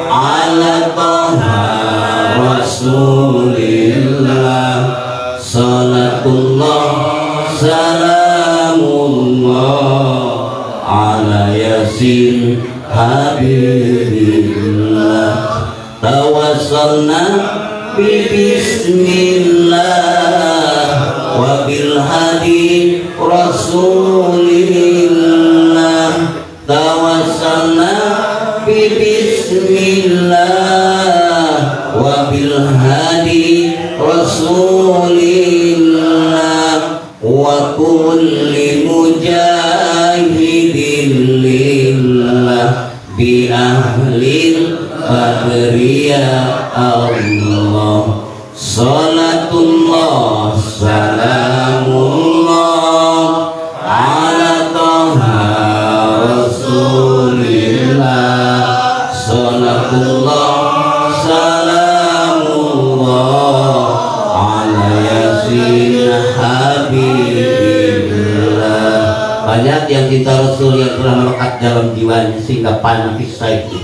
ala toha rasulillah. Salatullah salamullah ala yasin habibillah. Tawassalna bi bismillah wa bil hadi rasulillah. Tawassalna bi bismillah wa bil hadi rasulillah wa kulli mujahidin lillah bi ahlil badriya Allah. Salatullah salamullah ala toha rasulillah. Salatullah salamullah ala yasin habibillah. Banyak yang cinta Rasul yang telah melekat dalam jiwanya sehingga panah kisah itu,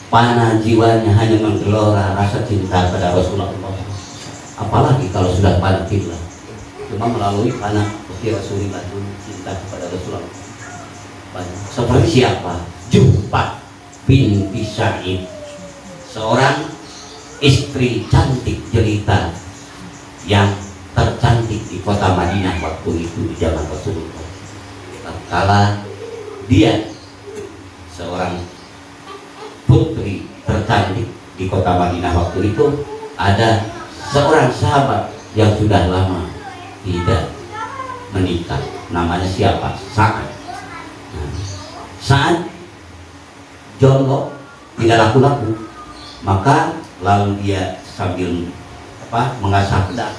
panah jiwanya hanya menggelora rasa cinta pada Rasulullah. Apalagi kalau sudah panah kita cuma melalui panah Rasulullah dulu, cinta kepada Rasulullah. Seperti siapa? Juhfah binti Sa'id, seorang istri cantik jelita yang tercantik di kota Madinah waktu itu di zaman Rasulullah. Tatkala dia seorang putri tercantik di kota Madinah waktu itu, ada seorang sahabat yang sudah lama tidak menikah. Namanya siapa? Sa'ad. Sa'ad jomblo, tidak laku-laku, maka lalu dia sambil mengasah pedang,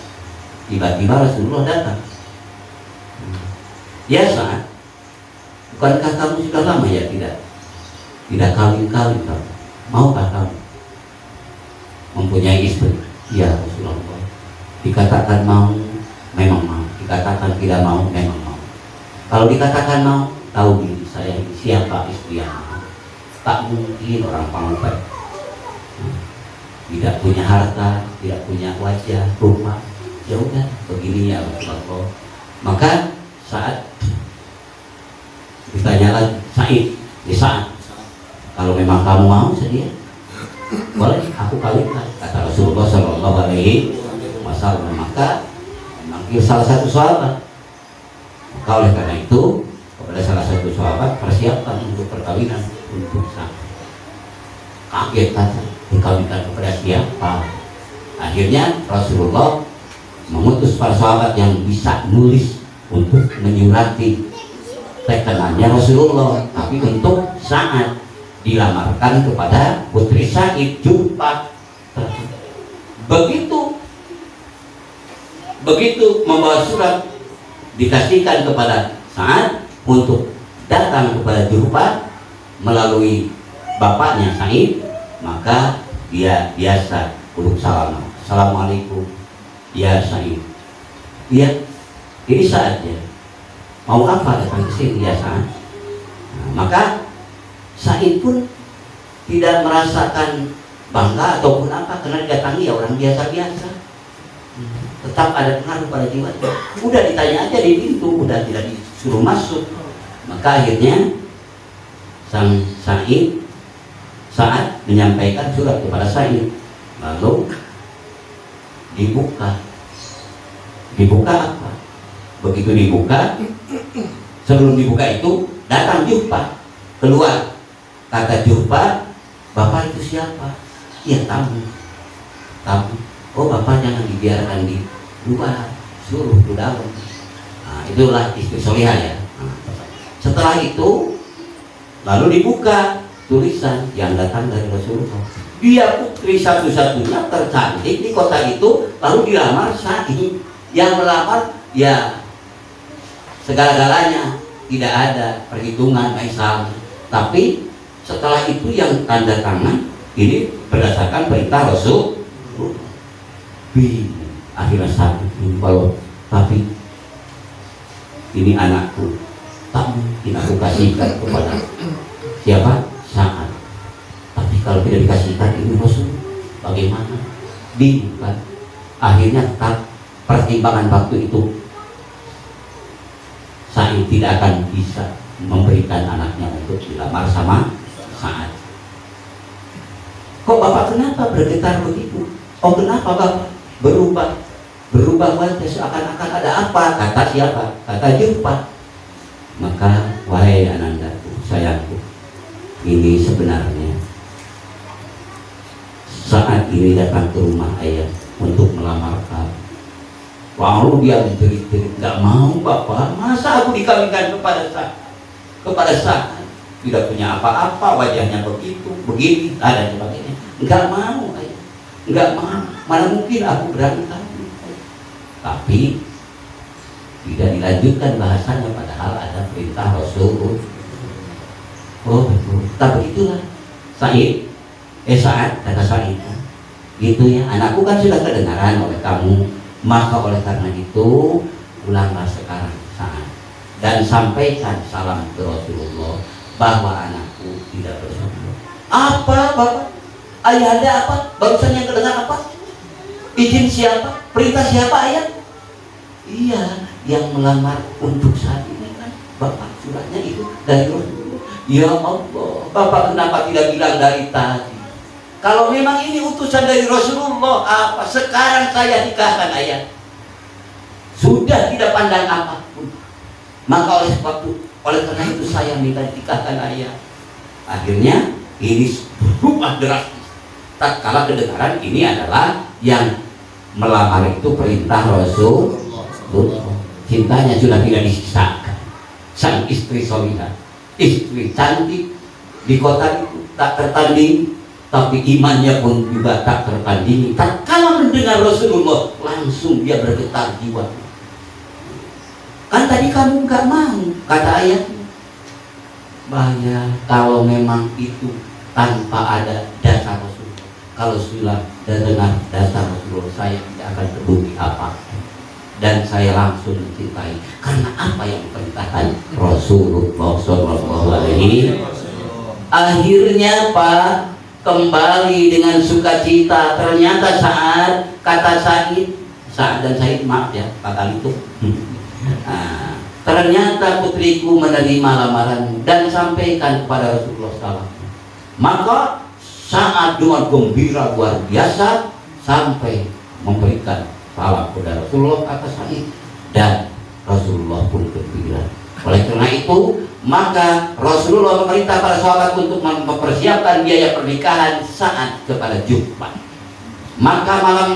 tiba-tiba Rasulullah datang. Ya Sa'ad, bukankah kamu sudah lama ya tidak kawin-kawin kamu? Maukah kamu mempunyai istri? Ya Rasulullah. Dikatakan mau, memang mau. Dikatakan tidak mau, memang mau. Kalau dikatakan mau, tahu diri saya ini siapa istri yang mau. Tak mungkin orang pangupet, tidak punya harta, tidak punya wajah, rupa. Ya udah, begini ya Rasulullah. Maka saat ditanya lagi, Sa'id, di saat kalau memang kamu mau sedia, boleh aku kawinkan, kata Rasulullah Shallallahu Alaihi Wasallam. Maka memanggil salah satu sahabat. Maka oleh karena itu kepada salah satu sahabat persiapkan untuk perkawinan untuk Sa'ad. Kaget kan, dikawinkan kepada siapa? Akhirnya Rasulullah mengutus para sahabat yang bisa nulis untuk menyurati tekenannya Rasulullah, tapi untuk Sa'ad dilamarkan kepada putri Sa'id, Juhfah. Begitu membawa surat dikasihkan kepada Sa'ad untuk datang kepada Juhfah melalui bapaknya Sa'id, maka dia biasa uluk salam. Assalamualaikum ya Sa'id. Iya, ini saatnya. Mau apa datang ke sini ya Sa'ad? Nah, maka Sa'id pun tidak merasakan bangga ataupun apa karena didatangi ya orang biasa-biasa. Tetap ada pengaruh pada jiwanya. Udah ditanya aja di pintu, udah tidak disuruh masuk. Maka akhirnya sang Sa'ad menyampaikan surat kepada Sa'id, lalu dibuka apa? Begitu dibuka, sebelum dibuka itu datang Juhbah keluar. Kata Juhbah, bapak itu siapa? Iya, tamu. Oh, bapak jangan dibiarkan di luar, suruh ke dalam. Nah, itulah istri solihah ya. Setelah itu lalu dibuka tulisan yang datang dari Rasulullah. Dia putri satu-satunya tercantik di kota itu, lalu dilamar Sa'id. Yang melamar ya segala-galanya, tidak ada perhitungan Islam. Tapi setelah itu yang tanda tangan ini berdasarkan perintah Rasul. Akhirnya Sa'id kalau tapi ini anakku, tak mungkin aku kasihkan kepada siapa? Sa'ad. Tapi kalau tidak dikasihkan ini Rasul, bagaimana? Bingung kan? Akhirnya pertimbangan waktu itu Sa'id tidak akan bisa memberikan anaknya untuk dilamar sama Sa'ad. Kok bapak kenapa bergetar begitu? Oh, kenapa bapak berubah wajah seakan-akan ada apa? Kata siapa? Kata Juhbah. Maka wahai anandaku, sayangku, ini sebenarnya saat ini datang ke rumah ayah untuk melamar kamu. Lalu dia menjerit-jerit, nggak mau bapak, masa aku dikawinkan kepada Sa'ad, tidak punya apa-apa, wajahnya begitu, begini, dan sebagainya. Nggak mau ayah, nggak mau, mana mungkin aku berani kawin. Tapi tidak dilanjutkan bahasanya, padahal ada perintah Rasul. Oh betul, tapi itulah Sa'ad, kata Sa'id, gitu ya, anakku kan sudah kedengaran oleh kamu, maka oleh karena itu ulanglah sekarang Sa'ad dan sampaikan salam ke Rasulullah bahwa anakku tidak bersalah. Apa bapak? Ayahanda apa? Barusan yang kedengar apa? Izin siapa? Perintah siapa ayah? Iya, yang melamar untuk saat ini kan bapak, suratnya itu dari Rasulullah. Ya Allah, bapak kenapa tidak bilang dari tadi? Kalau memang ini utusan dari Rasulullah, apa sekarang saya nikahkan ayah? Sudah tidak pandang apapun. Maka oleh karena itu saya minta nikahkan ayah. Akhirnya ini berubah drastis. Tatkala kedengaran ini adalah yang melamar itu perintah Rasul. Cintanya sudah tidak disisakan. Sang istri solihah, istri cantik di kota itu tak tertanding, tapi imannya pun juga tak tertandingi. Tatkala mendengar Rasulullah, langsung dia bergetar jiwa. Kan tadi kamu nggak mau, kata ayahnya. Bahaya kalau memang itu tanpa ada dasar Rasulullah. Kalau sudah dengar dasar Rasulullah, saya tidak akan peduli apa. Dan saya langsung mencintai karena apa yang diperintahkan Rasulullah SAW. Akhirnya Pak kembali dengan sukacita. Ternyata saat kata Sa'ad dan Sa'id, maaf ya kata itu. Nah, ternyata putriku menerima lamaranmu dan sampaikan kepada Rasulullah SAW. Maka Sa'ad dengan gembira luar biasa sampai memberikan salam kepada Rasulullah, kata Sa'id, dan Rasulullah pun gembira. Oleh karena itu maka Rasulullah memerintah para sahabat untuk mempersiapkan biaya pernikahan Sa'ad kepada Juhbah. Maka malam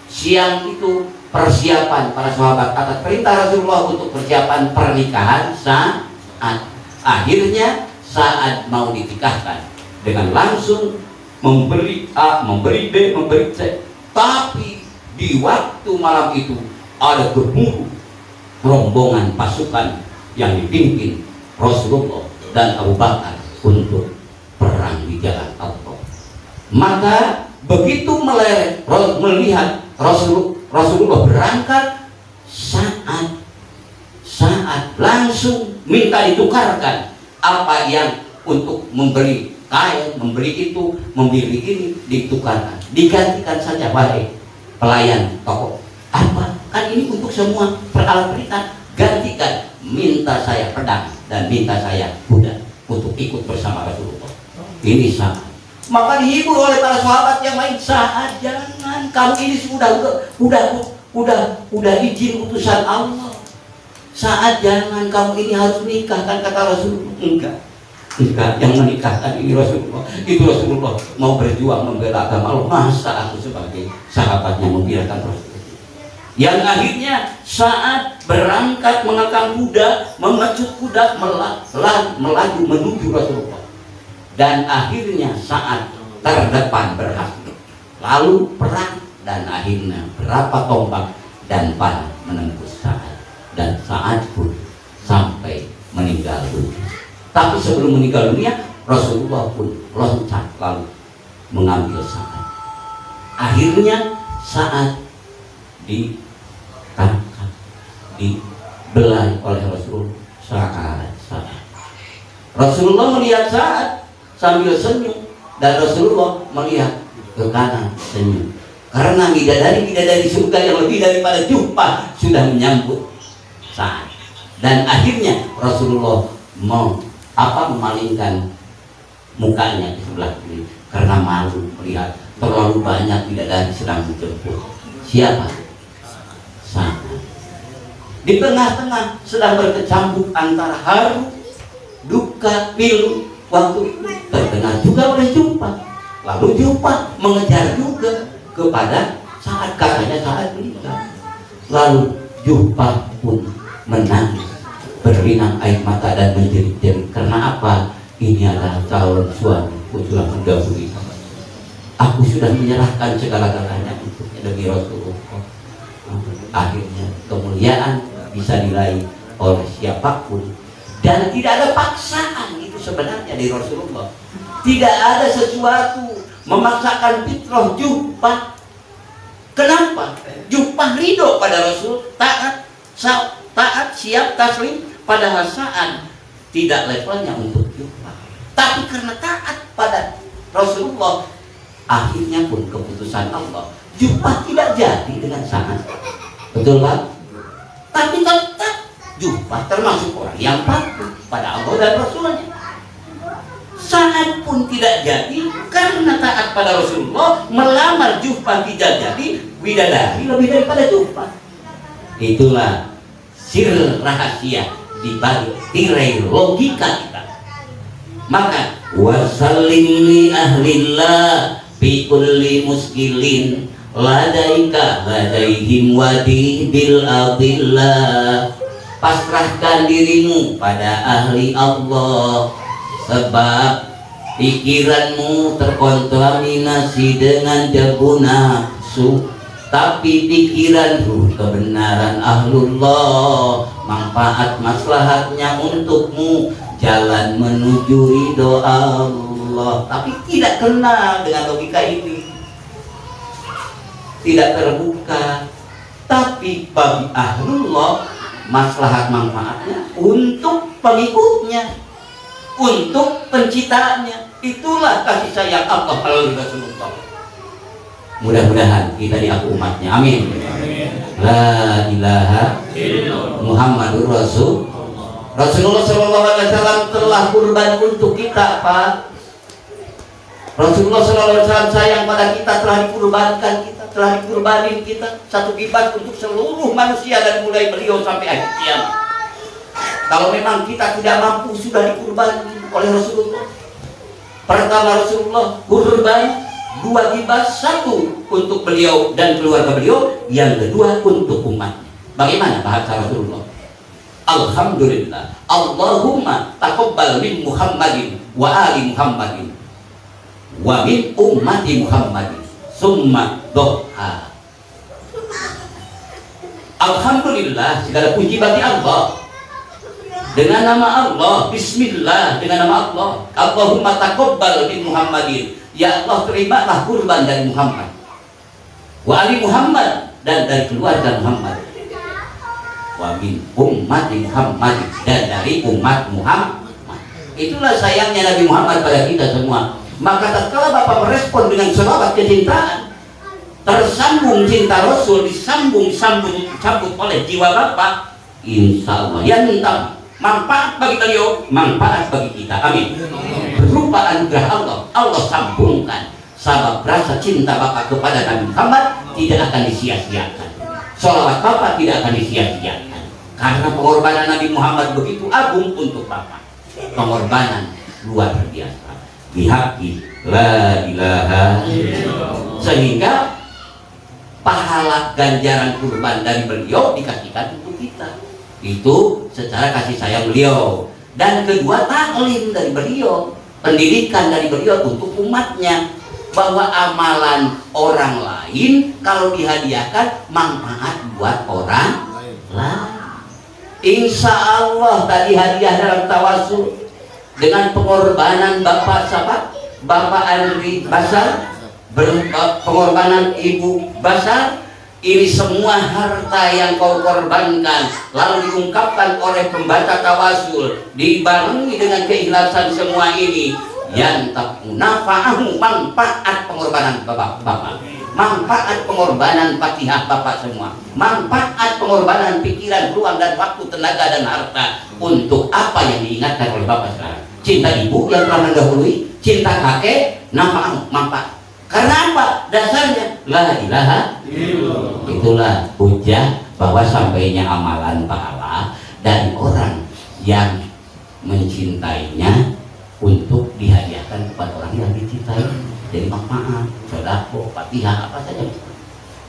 siang itu persiapan para sahabat atas perintah Rasulullah untuk persiapan pernikahan Sa'ad. Akhirnya Sa'ad mau dinikahkan dengan langsung memberi A, memberi B, memberi C. Tapi di waktu malam itu ada gemuruh rombongan pasukan yang dipimpin Rasulullah dan Abu Bakar untuk perang di jalan Allah. Maka begitu melihat Rasulullah berangkat, Sa'ad langsung minta ditukarkan apa yang untuk membeli kain, membeli itu, membeli ini, ditukarkan, digantikan saja. Wahai pelayan toko, apa kan ini untuk semua peralatan perintah, gantikan, minta saya pedang dan minta saya kuda untuk ikut bersama Rasulullah. Ini saat. Maka dihibur oleh para sahabat yang lain, saat jangan, kamu ini udah izin utusan Allah. Saat jangan, kamu ini harus nikah, kan kata Rasulullah. Enggak, yang menikahkan ini Rasulullah. Itu Rasulullah mau berjuang membela agama Allah. Masa aku sebagai sahabatnya membiarkan Rasulullah? Yang akhirnya saat berangkat mengekang kuda, memecut kuda, melaju menuju Rasulullah. Dan akhirnya saat terdepan berhasil. Lalu perang dan akhirnya berapa tombak dan panah menembus saat. Dan saat pun sampai meninggal dunia. Tapi sebelum meninggal dunia, Rasulullah pun loncat lalu mengambil saat. Akhirnya saat ditangkap, dibelai oleh Rasulullah. Saat. Rasulullah melihat saat sambil senyum, dan Rasulullah melihat ke kanan senyum. Karena bidadari surga yang lebih daripada jumpa sudah menyambut saat. Dan akhirnya Rasulullah memalingkan mukanya ke sebelah kiri karena malu melihat terlalu banyak bidadari sedang menjemput. Siapa? Saat. Di tengah-tengah sedang berkecambuk antara haru, duka, pilu. Waktu itu terdengar juga oleh Jumpa. Lalu Jumpa mengejar juga kepada saat, katanya saat meninggal. Lalu Jumpa pun menangis, berlinang air mata dan menjerit-jerit. Karena apa? Ini adalah calon suamiku sudah mendahului. Aku sudah menyerahkan segala-galanya untuknya demi Rasulullah. Akhirnya kemuliaan bisa diraih oleh siapapun, dan tidak ada paksaan. Itu sebenarnya di Rasulullah tidak ada sesuatu memaksakan fitrah Jumpa. Kenapa? Jumpa ridho pada Rasul, taat, siap taslim, padahal saat tidak levelnya untuk Jumpa. Tapi karena taat pada Rasulullah, akhirnya pun keputusan Allah, Jumpa tidak jadi dengan saat. Betul kan? Tapi tetap Jumpa termasuk orang yang patuh pada Allah dan Rasulnya. Saat pun tidak jadi karena taat pada Rasulullah, melamar Jumpa tidak jadi, bidadari lebih daripada Jumpa. Itulah sir rahasia di balik tirai logika kita. Maka wasallim li ahlillah bi kulli muskilin ladaika ladaihim wadi bil adillah. Pasrahkan dirimu pada ahli Allah, sebab pikiranmu terkontaminasi dengan debu nafsu. Tapi pikiranmu kebenaran ahlullah, manfaat maslahatnya untukmu, jalan menuju ridho Allah. Tapi tidak kenal dengan logika ini, tidak terbuka. Tapi bagi ahlullah, maslahat manfaatnya untuk pengikutnya, untuk penciptanya. Itulah kasih sayang Allah melalui Rasulullah. Mudah-mudahan kita diaku umatnya. Amin. La ilaha illallah Muhammadur Rasulullah. Rasulullah SAW telah kurban untuk kita, Pak. Rasulullah SAW sayang pada kita, telah dikurbankan kita, telah dikurbanin kita satu kibat untuk seluruh manusia dan mulai beliau sampai akhir kiamat. Kalau memang kita tidak mampu, sudah dikurban oleh Rasulullah. Pertama Rasulullah kurban 2 kibat, 1 untuk beliau dan keluarga beliau, yang kedua untuk umatnya. Bagaimana bahasa Rasulullah? Alhamdulillah, Allahumma taqabbal min Muhammadin wa ali Muhammadin wa min ummati Muhammadin summa doa. Alhamdulillah, segala puji bagi Allah. Dengan nama Allah, bismillah, dengan nama Allah. Allahumma taqabbal min Muhammadin, ya Allah terimalah kurban dari Muhammad, wa ali Muhammad, dan dari keluarga Muhammad, wa min ummati Muhammad, dan dari umat Muhammad. Itulah sayangnya Nabi Muhammad pada kita semua. Maka tatkala Bapak merespon dengan selawat kecintaan, tersambung cinta Rasul, disambung oleh jiwa Bapak, insya Allah yantam manfaat bagi beliau, manfaat bagi kita. Amin. Berupa anugerah Allah, Allah sambungkan. Sabab rasa cinta Bapak kepada Nabi Muhammad tidak akan disia-siakan. Sholawat Bapak tidak akan disia-siakan. Karena pengorbanan Nabi Muhammad begitu agung untuk Bapak. Pengorbanan luar biasa. Bihaqi la ilaha illallah. Sehingga pahala ganjaran kurban dari beliau dikasihkan untuk kita. Itu secara kasih sayang beliau. Dan kedua, taklim dari beliau, pendidikan dari beliau untuk umatnya, bahwa amalan orang lain kalau dihadiahkan manfaat buat orang lain. Insya Allah tadi hadiah dalam tawasul dengan pengorbanan Bapak siapa? Bapak Andri Basar, pengorbanan Ibu Basar. Ini semua harta yang kau korbankan lalu diungkapkan oleh pembaca tawasul, dibarengi dengan keikhlasan semua ini, yang nafa'ahu, manfaat pengorbanan Bapak, manfaat pengorbanan Fatihah Bapak semua, manfaat pengorbanan pikiran, ruang dan waktu, tenaga dan harta untuk apa yang diingatkan oleh Bapak sekarang. Cinta ibu yang telah mendahului, cinta kakek, nafa'ahu, manfaat. Karena apa? Dasarnya la ilaha illallah. Itulah hujah bahwa sampainya amalan pahala dari orang yang mencintainya untuk dihadiahkan kepada orang yang dicintai. Jadi maaf, sodako, Fatihah, apa saja.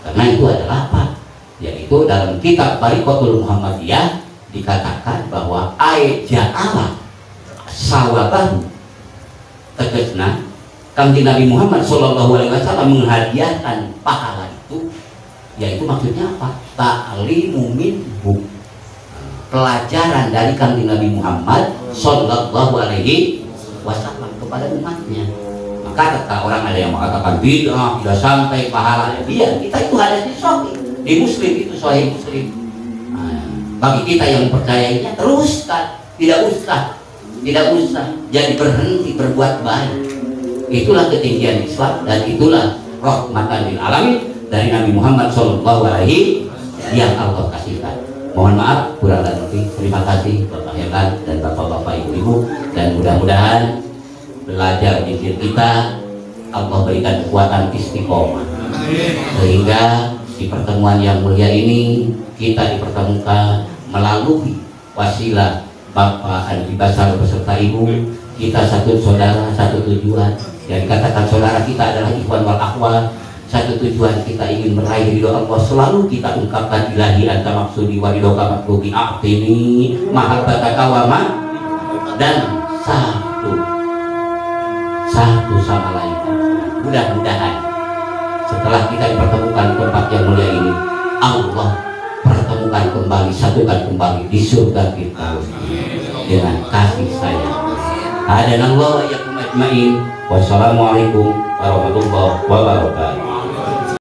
Karena itu adalah apa? Yaitu dalam kitab Barikatul Muhammadiyah dikatakan bahwa ja'ala sawabahu, tegasna Kanjeng Nabi Muhammad SAW menghadiahkan pahala itu, yaitu maksudnya apa? Ta'limu minhu, pelajaran dari Kanjeng Nabi Muhammad SAW kepada umatnya. Maka kata orang ada yang mengatakan bid'ah, tidak sampai pahala. Dia, kita itu hadisnya sahih di Muslim, itu sahih Muslim. Bagi kita yang percayainya teruskan, tidak usah jadi berhenti berbuat baik. Itulah ketinggian Islam dan itulah rahmatan lil alamin dari Nabi Muhammad SAW yang Allah kasihkan. Mohon maaf kurang dan lebih. Terima kasih Bapak Herlan dan Bapak-bapak Ibu-ibu, dan mudah-mudahan belajar zikir kita Allah berikan kekuatan istiqomah, sehingga di pertemuan yang mulia ini kita dipertemukan melalui wasilah Bapak Andri Basar beserta Ibu. Kita satu saudara, satu tujuan. Yang dikatakan saudara kita adalah ikhwan wal akhwat. Satu tujuan kita ingin meraih ridho Allah. Selalu kita ungkapkan ilahi anta maksudi wa ridhoka matlubi a'tini mahabbataka wa ma, dan satu sama lain. Mudah-mudahan setelah kita dipertemukan di tempat yang mulia ini, Allah pertemukan kembali, satukan kembali di surga kita dengan kasih sayang. Hadanallahu wa iyyakum ajmain. Wassalamualaikum warahmatullahi wabarakatuh.